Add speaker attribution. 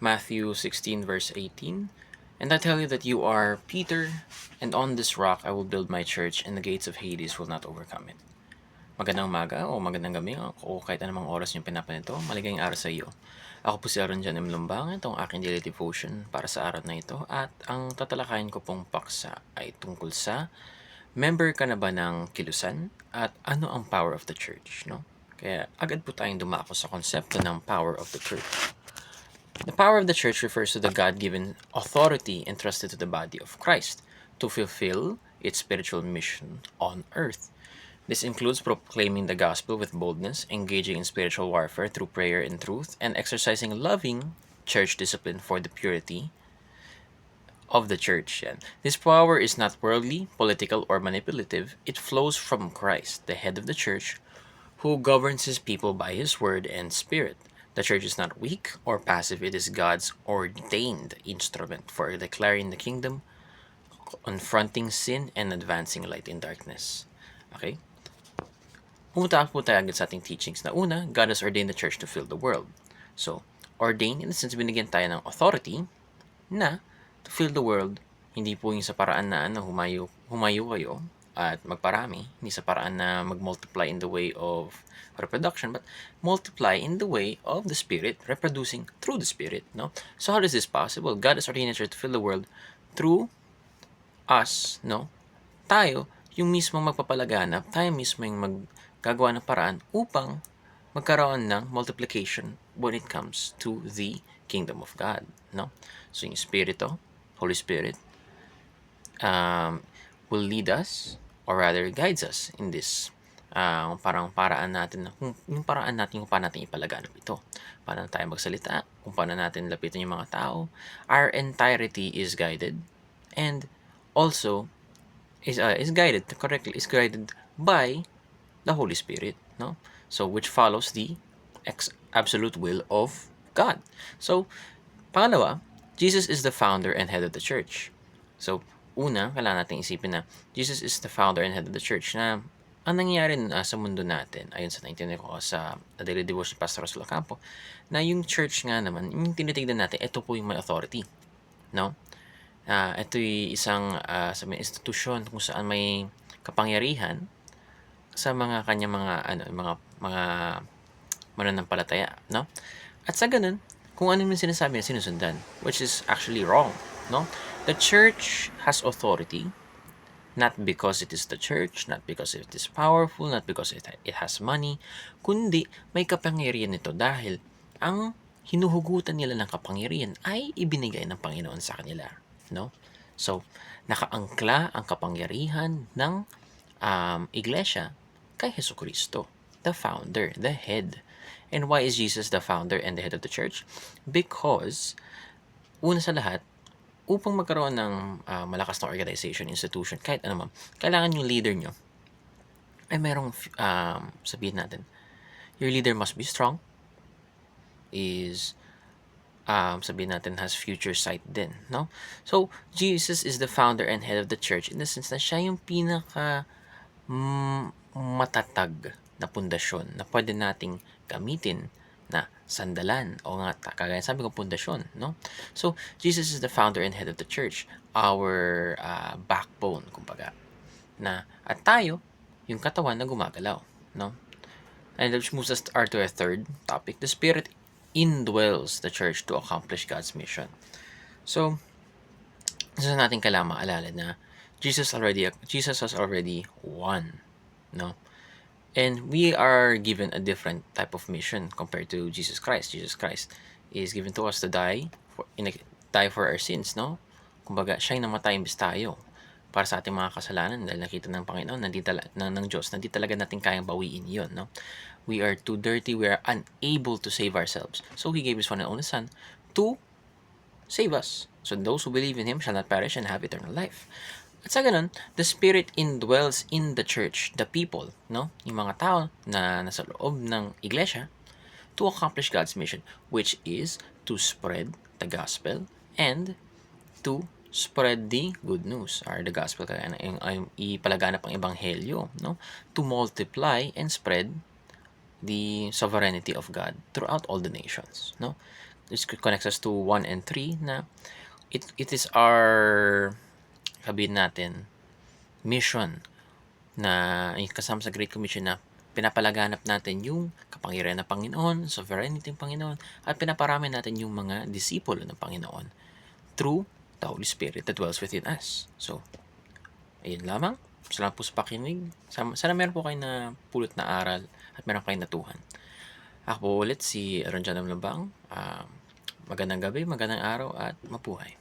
Speaker 1: Matthew 16 verse 18. And I tell you that you are Peter, and on this rock I will build my church, and the gates of Hades will not overcome it. Magandang umaga o magandang gabi o kahit anumang oras yung pinapanito, maligayang araw sa iyo. Ako po si Aaron Jan M. Lumbang, itong aking daily devotion para sa araw na ito, at ang tatalakayin ko pong paksa ay tungkol sa member ka na ba ng kilusan at ano ang power of the church, no? Kaya agad po tayong dumako sa konsepto ng power of the church. The power of the church refers to the God-given authority entrusted to the body of Christ to fulfill its spiritual mission on earth. This includes proclaiming the gospel with boldness, engaging in spiritual warfare through prayer and truth, and exercising loving church discipline for the purity of the church. And this power is not worldly, political, or manipulative. It flows from Christ, the head of the church, who governs his people by his word and spirit. The church is not weak or passive. It is God's ordained instrument for declaring the kingdom, confronting sin, and advancing light in darkness. Okay? Pumunta po tayo agad sa ating teachings na una, God has ordained the church to fill the world. So, ordained, in the sense, binigyan tayo ng authority na to fill the world, hindi po yung sa paraan na humayo kayo at magparami, hindi sa paraan na mag-multiply in the way of reproduction, but multiply in the way of the Spirit, reproducing through the Spirit, no? So how is this possible? God has ordained the church to fill the world through us, no? Tayo, yung mismo magpapalaganap, tayo mismo yung maggagawa ng paraan upang magkaroon ng multiplication when it comes to the kingdom of God, no? So yung Espiritu, Holy Spirit, will lead us, or rather guides us in this paraan natin, yung paraan natin kung paano natin ipalaganap ito. Paano tayo magsalita, kung paano natin lapitan yung mga tao. Our entirety is guided, and also is guided by the Holy Spirit, no? So which follows the absolute will of God. So pangalawa, Jesus is the founder and head of the church. So una, kailangan natin isipin na Jesus is the founder and head of the church, na ang nangyayari sa mundo natin, ayon sa naintindihan ko sa Daily Devotion Pastor Russell Ocampo, na yung church nga naman, yung tinitignan natin, ito po yung may authority, no? Ito'y isang institusyon kung saan may kapangyarihan sa mga kanyang mga mananampalataya, no? At sa ganun, kung ano yung sinasabi na sinusundan, which is actually wrong, no? The church has authority, not because it is the church, not because it is powerful, not because it has money, kundi may kapangyarihan nito dahil ang hinuhugutan nila ng kapangyarihan ay ibinigay ng Panginoon sa kanila, no? So, nakaangkla ang kapangyarihan ng iglesia kay Jesucristo, the founder, the head. And why is Jesus the founder and the head of the church? Because, una sa lahat, upang magkaroon ng malakas na organization, institution, kahit ano man, kailangan yung leader nyo ay merong, sabihin natin, your leader must be strong, is, sabihin natin, has future sight din, no? So, Jesus is the founder and head of the church in the sense na siya yung pinaka matatag na pundasyon na pwede nating gamitin na sandalan o nga kagaya sabi ko pundasyon, no? So Jesus is the founder and head of the church, our backbone kumbaga, na at tayo yung katawan na gumagalaw, no? And which moves us to our third topic. The Spirit indwells the church to accomplish God's mission. So isa natin kailangan maalala na Jesus has already won, no? And we are given a different type of mission compared to Jesus Christ. Jesus Christ is given to us to die for our sins, no? Kumbaga, siya yung namatay imbis tayo para sa ating mga kasalanan dahil nakita ng Panginoon ng Diyos na di talaga natin kayang bawiin yun, no? We are too dirty, we are unable to save ourselves. So He gave His one and only Son to save us. So those who believe in Him shall not perish and have eternal life. At sa ganun, the Spirit indwells in the church, the people, no? Yung mga tao na nasa loob ng iglesia, to accomplish God's mission, which is to spread the gospel and to spread the good news, or the gospel, kaya yung ipalaganap ang ebanghelyo, no? To multiply and spread the sovereignty of God throughout all the nations, no? this connects us to 1 and 3 na it is our, sabihin natin, mission na kasama sa Great Commission na pinapalaganap natin yung kapangyarihan ng Panginoon, sovereignty ng Panginoon, at pinaparami natin yung mga disipulo ng Panginoon through the Holy Spirit that dwells within us. So, ayun lamang. Salamat po sa pakinig. Sana meron po kayo na pulot na aral at meron kayong natuhan. Ako po ulit si Aaron Lambang. Magandang gabi, magandang araw at mabuhay.